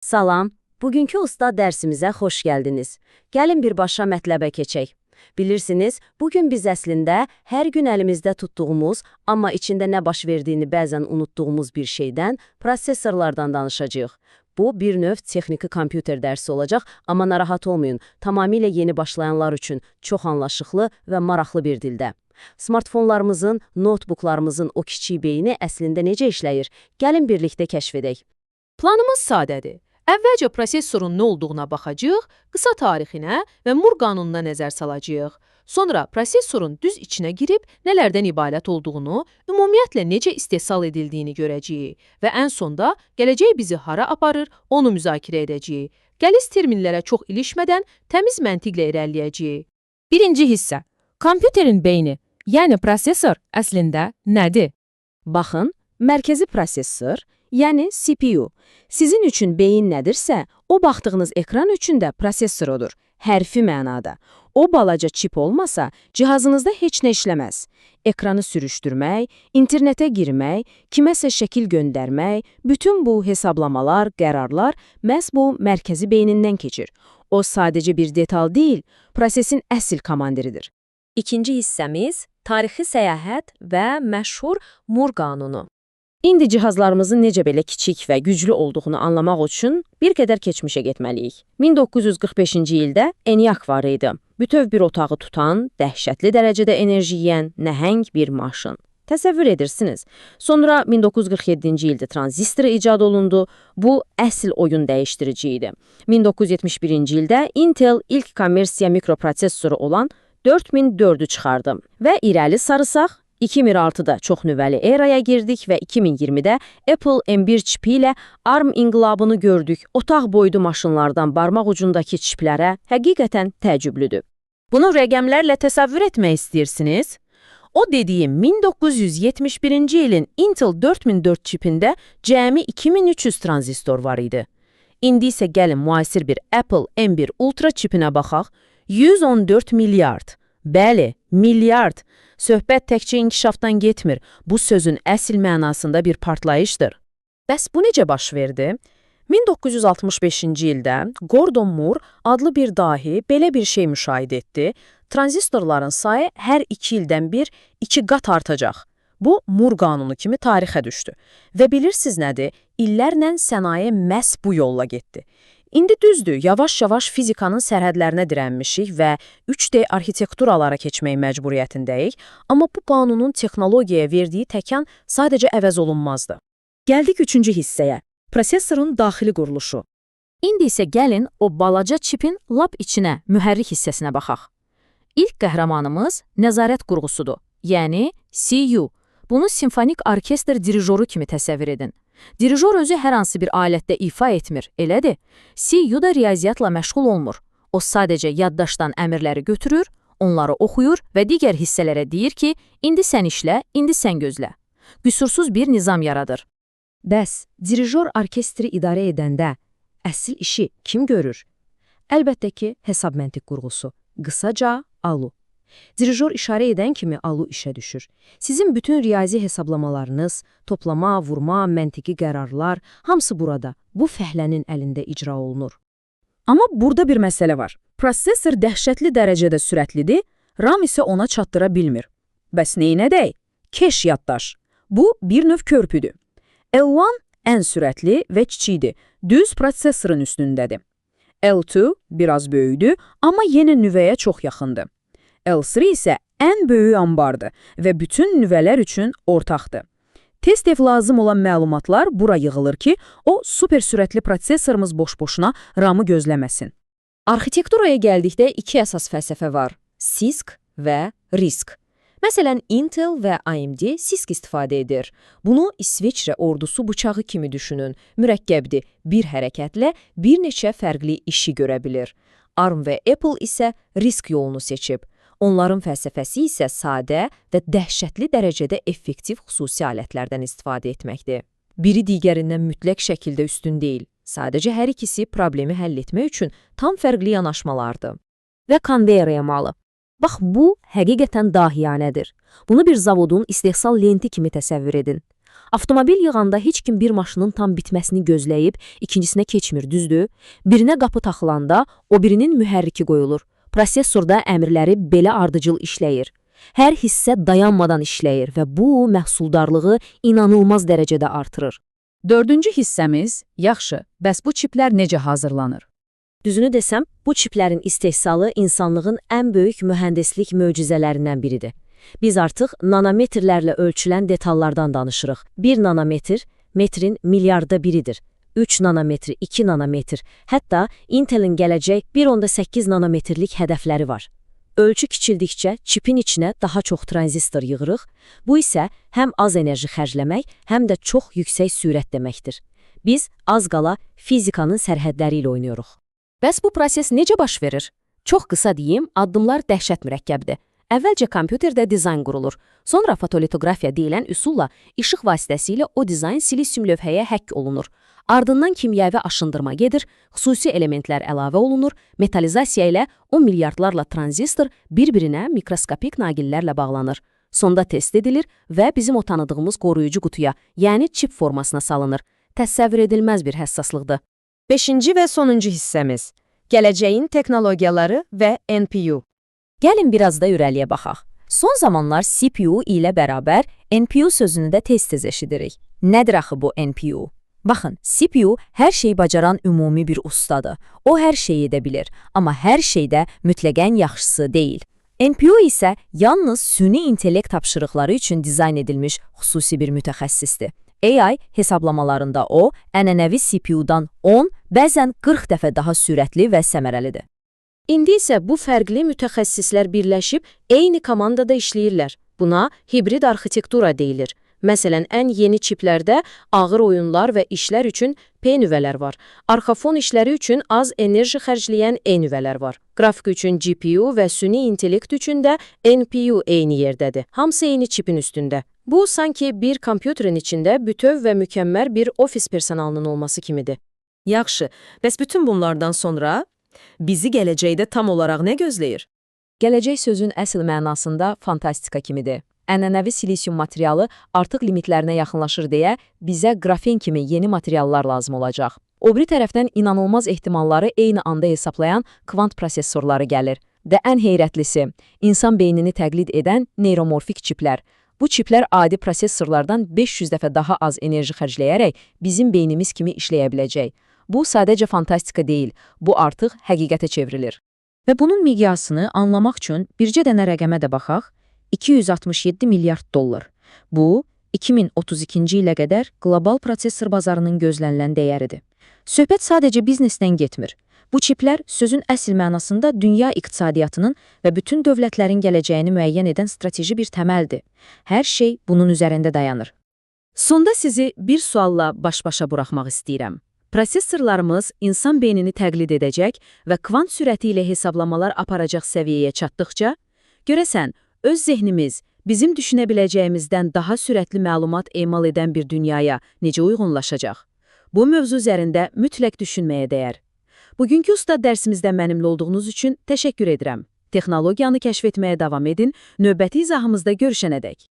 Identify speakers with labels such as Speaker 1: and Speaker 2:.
Speaker 1: Salam, bugünkü usta dərsimizə xoş gəldiniz. Gəlin birbaşa mətləbə keçək. Bilirsiniz, bugün biz əslində hər gün əlimizdə tutduğumuz, amma içində nə baş verdiyini bəzən unutduğumuz bir şeydən, prosesorlardan danışacağıq. Bu, bir növ texniki kompüter dərsi olacaq, amma narahat olmayın, tamamilə yeni başlayanlar üçün çox anlaşıqlı və maraqlı bir dildə. Smartfonlarımızın, notebooklarımızın o kiçik beyni əslində necə işləyir? Gəlin birlikdə kəşf edək.
Speaker 2: Planımız sadədir. Əvvəlcə prosesorun nə olduğuna baxacağıq, qısa tarixinə və Mur qanununa nəzər salacağıq. Sonra prosesorun düz içinə girib nələrdən ibarət olduğunu, ümumiyyətlə necə istehsal edildiyini görəcəyik və ən sonda gələcək bizi hara aparır, onu müzakirə edəcəyik. Qəliz terminlərə çox ilişmədən təmiz məntiqlə irəliləyəcəyik. Birinci hissə. Kompüterin beyni, yəni prosesor əslində nədir?
Speaker 1: Baxın, mərkəzi prosesor, yəni CPU. Sizin üçün beyin nədirsə, o baxdığınız ekran üçün də prosesor odur, hərfi mənada. O balaca çip olmasa, cihazınızda heç nə işləməz. Ekranı sürüşdürmək, internetə girmək, kiməsə şəkil göndərmək, bütün bu hesablamalar, qərarlar məhz bu mərkəzi beynindən keçir. O sadəcə bir detal deyil, prosesin əsl komandiridir. İkinci hissəmiz tarixi səyahət və məşhur Mur qanunu. İndi cihazlarımızın necə belə kiçik və güclü olduğunu anlamaq üçün bir qədər keçmişə getməliyik. 1945-ci ildə ENIAC var idi. Bütöv bir otağı tutan, dəhşətli dərəcədə enerji yeyən nəhəng bir maşın. Təsəvvür edirsiniz. Sonra 1947-ci ildə tranzistor icad olundu. Bu, əsl oyun dəyişdirici idi. 1971-ci ildə Intel ilk kommersiya mikroprosesoru olan 4004-ü çıxardı. Və irəli sarısaq, 2006-da çox nüvəli eraya girdik və 2020-də Apple M1 çipi ilə ARM inqilabını gördük. Otaq boydu maşınlardan barmaq ucundakı çiplərə həqiqətən təəccüblüdür.
Speaker 2: Bunu rəqəmlərlə təsəvvür etmək istəyirsiniz? O dediyim 1971-ci ilin Intel 4004 çipində cəmi 2300 tranzistor var idi. İndi isə gəlin müasir bir Apple M1 Ultra çipinə baxaq, 114 milyard. Bəli, milyard. Söhbət təkcə inkişafdan getmir, bu sözün əsl mənasında bir partlayışdır. Bəs bu necə baş verdi? 1965-ci ildə Gordon Moore adlı bir dahi belə bir şey müşahidə etdi. Tranzistorların sayı hər 2 ildən bir 2 qat artacaq. Bu, Mur qanunu kimi tarixə düşdü. Və bilirsiniz nədir? İllərlə sənaye məhz bu yolla getdi. İndi düzdür, yavaş-yavaş fizikanın sərhədlərinə dirənmişik və 3D arxitekturalara keçmək məcburiyyətindəyik, amma bu qanunun texnologiyaya verdiyi təkan sadəcə əvəz olunmazdı.
Speaker 1: Gəldik üçüncü hissəyə, prosesorun daxili quruluşu.
Speaker 2: İndi isə gəlin o balaca çipin lap içinə, mühərrik hissəsinə baxaq. İlk qəhrəmanımız nəzarət qurğusudur, yəni CPU. Bunu simfonik orkestr dirijoru kimi təsəvvür edin. Dirijor özü hər hansı bir alətdə ifa etmir, elədir? CPU da riyaziyyatla məşğul olmur. O sadəcə yaddaşdan əmrləri götürür, onları oxuyur və digər hissələrə deyir ki, indi sən işlə, indi sən gözlə. Qüsursuz bir nizam yaradır.
Speaker 1: Bəs, dirijor orkestri idarə edəndə əsl işi kim görür? Əlbəttə ki, hesab məntiq qurğusu, qısaca ALU. Dirijor işarə edən kimi ALU işə düşür. Sizin bütün riyazi hesablamalarınız, toplama, vurma, məntiqi qərarlar, hamısı burada, bu fəhlənin əlində icra olunur.
Speaker 3: Amma burada bir məsələ var. Prosesor dəhşətli dərəcədə sürətlidir, RAM isə ona çatdıra bilmir. Bəs neynədək? Keş yaddaş. Bu, bir növ körpüdür. L1 ən sürətli və kiçikdir, düz prosesorun üstündədir. L2 biraz böyükdür, amma yenə nüvəyə çox yaxındır. L3 isə ən böyük ambardır və bütün nüvələr üçün ortaqdır. Tez-tez lazım olan məlumatlar bura yığılır ki, o super sürətli prosesorumuz boş-boşuna RAM-ı gözləməsin.
Speaker 1: Arxitekturaya gəldikdə iki əsas fəlsəfə var, CISC və RISC. Məsələn, Intel və AMD CISC istifadə edir. Bunu İsveçrə ordusu bıçağı kimi düşünün, mürəkkəbdir, bir hərəkətlə bir neçə fərqli işi görə bilir. ARM və Apple isə RISC yolunu seçib. Onların fəlsəfəsi isə sadə və dəhşətli dərəcədə effektiv xüsusi alətlərdən istifadə etməkdir. Biri digərindən mütləq şəkildə üstün deyil. Sadəcə hər ikisi problemi həll etmək üçün tam fərqli yanaşmalardır. Və konveyer yamalı. Bax, bu həqiqətən dahiyanədir. Bunu bir zavodun istehsal lenti kimi təsəvvür edin.
Speaker 2: Avtomobil yığanda heç kim bir maşının tam bitməsini gözləyib, ikincisinə keçmir, düzdür? Birinə qapı taxılanda o birinin mühərriki qoyulur. Prosesorda əmrləri belə ardıcıl işləyir. Hər hissə dayanmadan işləyir və bu məhsuldarlığı inanılmaz dərəcədə artırır.
Speaker 3: Dördüncü hissəmiz, yaxşı, bəs bu çiplər necə hazırlanır?
Speaker 1: Düzünü desəm, bu çiplərin istehsalı insanlığın ən böyük mühəndislik möcüzələrindən biridir. Biz artıq nanometrlərlə ölçülən detallardan danışırıq. 1 nanometr, metrin milyarda biridir. 3 nanometr, 2 nanometr, hətta Intel'in gələcək 1.8 nanometrlik hədəfləri var. Ölçü kiçildikcə çipin içinə daha çox tranzistor yığırıq. Bu isə həm az enerji xərcləmək, həm də çox yüksək sürət deməkdir. Biz az qala fizikanın sərhədləri ilə oynayırıq.
Speaker 2: Bəs bu proses necə baş verir? Çox qısa deyim, addımlar dəhşət mürəkkəbdir. Əvvəlcə kompüterdə dizayn qurulur. Sonra fotolitografiya deyilən üsulla işıq vasitəsilə o dizayn silisium lövhəyə həkk olunur. Ardından kimyəvi aşındırma gedir, xüsusi elementlər əlavə olunur, metalizasiya ilə o milyardlarla tranzistor bir-birinə mikroskopik naqillərlə bağlanır. Sonda test edilir və bizim o tanıdığımız qoruyucu qutuya, yəni çip formasına salınır. Təsəvvür edilməz bir həssaslıqdır.
Speaker 1: 5-ci və sonuncu hissəmiz. Gələcəyin texnologiyaları və NPU.
Speaker 2: Gəlin biraz da irəliyə baxaq. Son zamanlar CPU ilə bərabər NPU sözünü də tez-tez eşidirik. Nədir axı bu NPU? Baxın, CPU hər şeyi bacaran ümumi bir ustadır. O hər şeyi edə bilir, amma hər şeydə mütləqən yaxşısı deyil. NPU isə yalnız süni intellekt tapşırıqları üçün dizayn edilmiş xüsusi bir mütəxəssisdir. AI hesablamalarında o, ənənəvi CPU-dan 10, bəzən 40 dəfə daha sürətli və səmərəlidir.
Speaker 1: İndi isə bu fərqli mütəxəssislər birləşib eyni komandada işləyirlər. Buna hibrid arxitektura deyilir. Məsələn, ən yeni çiplərdə ağır oyunlar və işlər üçün P nüvələr var. Arxa fon işləri üçün az enerji xərcləyən E nüvələr var. Qrafik üçün GPU və süni intellekt üçün də NPU eyni yerdədir. Hamısı eyni çipin üstündə. Bu, sanki bir kompüterin içində bütöv və mükəmməl bir ofis personalının olması kimidir.
Speaker 4: Yaxşı, bəs bütün bunlardan sonra bizi gələcəkdə tam olaraq nə gözləyir?
Speaker 2: Gələcək sözün əsl mənasında fantastika kimidir. Ənənəvi silisium materialı artıq limitlərinə yaxınlaşır deyə bizə qrafen kimi yeni materiallar lazım olacaq. O biri tərəfdən inanılmaz ehtimalları eyni anda hesaplayan kvant prosesorları gəlir. Və ən heyrətlisi, insan beynini təqlid edən neyromorfik çiplər. Bu çiplər adi prosesorlardan 500 dəfə daha az enerji xərcləyərək bizim beynimiz kimi işləyə biləcək. Bu sadəcə fantastika deyil, bu artıq həqiqətə çevrilir.
Speaker 3: Və bunun miqyasını anlamaq üçün bircə dənə rəqəmə də baxaq. 267 milyard dollar. Bu, 2032-ci ilə qədər qlobal prosesor bazarının gözlənilən dəyəridir. Söhbət sadəcə biznesdən getmir. Bu çiplər sözün əsl mənasında dünya iqtisadiyyatının və bütün dövlətlərin gələcəyini müəyyən edən strateji bir təməldir. Hər şey bunun üzərində dayanır.
Speaker 2: Sonda sizi bir sualla baş-başa buraxmaq istəyirəm. Prosesorlarımız insan beynini təqlid edəcək və kvant sürəti ilə hesablamalar aparacaq səviyyəyə çatdıqca, görəsən, öz zehnimiz bizim düşünə biləcəyimizdən daha sürətli məlumat emal edən bir dünyaya necə uyğunlaşacaq? Bu mövzu üzərində mütləq düşünməyə dəyər. Bugünkü usta dərsimizdə mənimlə olduğunuz üçün təşəkkür edirəm. Texnologiyanı kəşf etməyə davam edin, növbəti izahımızda görüşənədək.